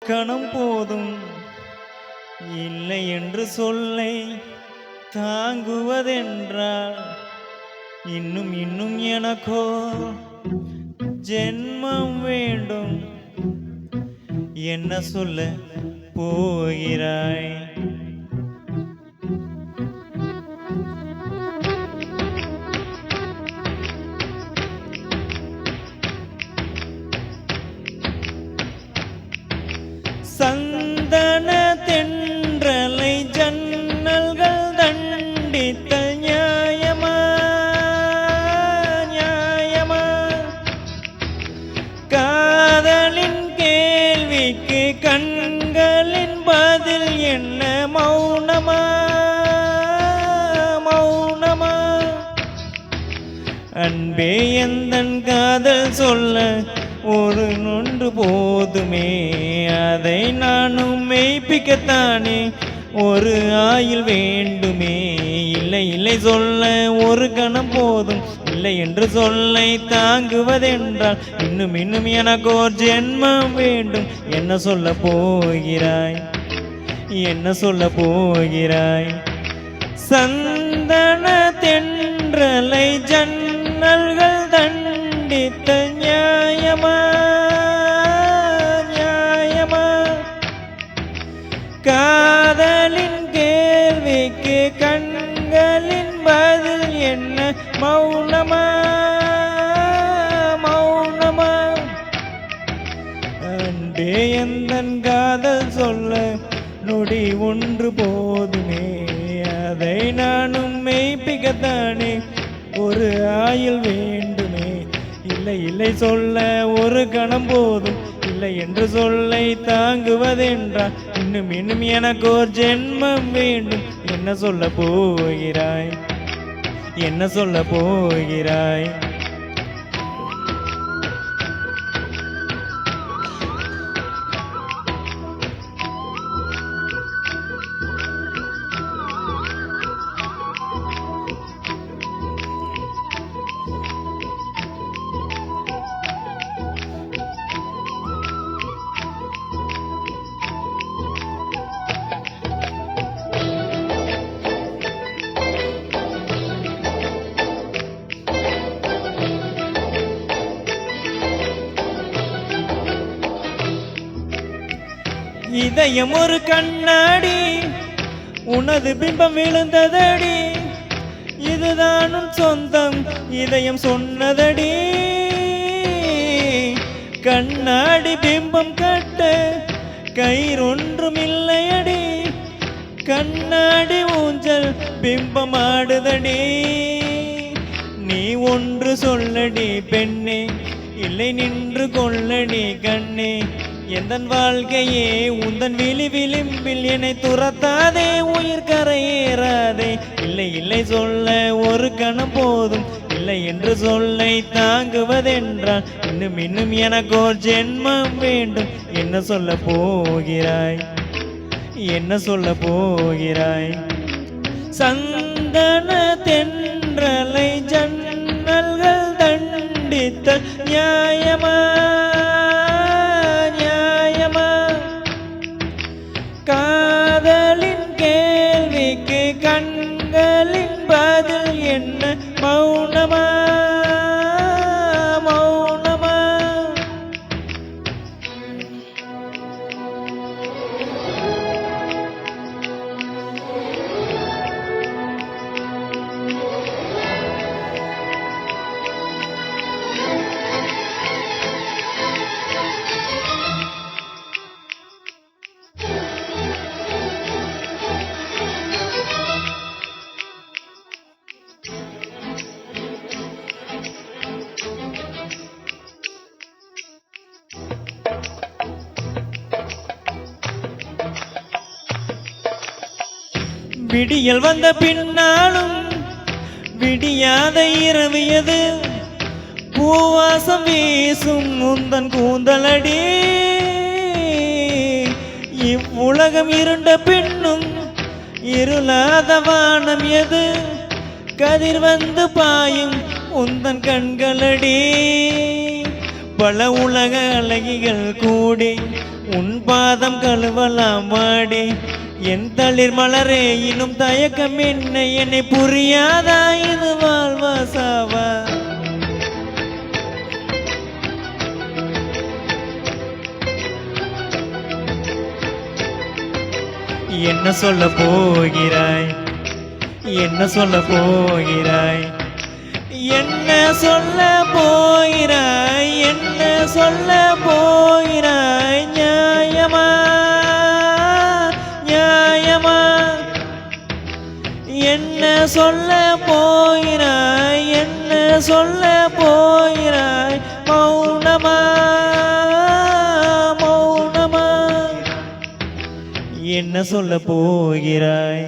கணம் போதும் இல்லை என்று சொல்லை தாங்குவதென்றால் இன்னும் இன்னும் எனக்கோ ஜென்மம் வேண்டும். என்ன சொல்ல போகிறாய்? சந்தன தென்றலை ஜன்னல்கள் தண்டித்த நியாயமா நியாயமா? காதலின் கேள்விக்கு கண்களின் பதில் என்ன மௌனமா மௌனமா? அன்பே எந்தன் காதல் சொல்ல ஒரு நொன்று போதுமே, அதை நானும் மெய்ப்பிக்கத்தானே ஒரு ஆயுள் வேண்டுமே. இல்லை இல்லை சொல்ல ஒரு கணம் போதும், இல்லை என்று சொல்லை தாங்குவதென்றால் இன்னும் இன்னும் எனக்கு ஒரு ஜென்மம் வேண்டும். என்ன சொல்ல போகிறாய்? என்ன சொல்ல போகிறாய்? சந்தன தென்றலை ஜன்னல்கள் தண்டித்த நியாயமா நியாயமா? காதலின் கேள்விக்கு கண்களின் பதில் என்ன மௌனமா மௌனமா? அன்பே எந்தன் காதல் சொல்ல நொடி ஒன்று போதுமே, அதை நானும் மெய்ப்பிக்கத்தானே ஒரு ஆயுள் வேண்டுமே. இல்லை இல்லை சொல்ல ஒரு கணம் போதும், இல்லை என்று சொல்லை தாங்குவதென்றால் இன்னும் இன்னும் எனக்கு ஒரு ஜென்மம் வேண்டும். என்ன சொல்ல போகிறாய்? என்ன சொல்ல போகிறாய்? இதயம் ஒரு கண்ணாடி, உனது பிம்பம் விழுந்ததடி, இதுதானும் சொந்தம் இதயம் சொன்னதடி. கண்ணாடி பிம்பம் கட்ட கயிறொன்றும் இல்லையடி, கண்ணாடி ஊஞ்சல் பிம்பம் ஆடுதடி. நீ ஒன்று சொல்லடி பெண்ணே, இல்லை நின்று கொள்ளடி கண்ணே. எந்தன் வாழ்க்கையே உந்தன் விழி விளிம்பில் என்னை துரத்தாதே, உயிர் கரையேறாதே. இல்லை இல்லை சொல்ல ஒரு கணம் போதும், இல்லை என்று சொல்லை தாங்குவதென்றால் இன்னும் இன்னும் எனக்கு ஒரு ஜென்மம் வேண்டும். என்ன சொல்ல போகிறாய்? என்ன சொல்ல போகிறாய்? சந்தன தென்றலை ஜன்னல்கள் தண்டித்த நியாயமா நியாயமா? காதலின் கேள்விக்கு கண்களின் பதில் என்ன மௌனமா மௌனமா? விடியல் வந்த பின்னாலும் விடியாத இரவு எது? பூவாசம் வீசும் உந்தன் கூந்தலடி. இவ்வுலகம் இருண்ட பின்னும் இருளாத வானம் எது? கதிர் வந்து பாயும் உந்தன் கண்களடி. பல உலக அழகிகள் கூடி உன் பாதம் கழுவலாம் வாடி என் தளிர் மலரே இன்னும் தயக்கம் என்ன என்னை புரியாதா இது வாழ்வா சாவா என்ன சொல்ல போகிறாய் என்ன சொல்ல போகிறாய் என்ன சொல்ல போகிறாய் என்ன சொல்ல போகிறாய் நியாயமா நியாயமா என்ன சொல்ல போகிறாய் என்ன சொல்ல போகிறாய் மௌனமா மௌனமா என்ன சொல்ல போகிறாய்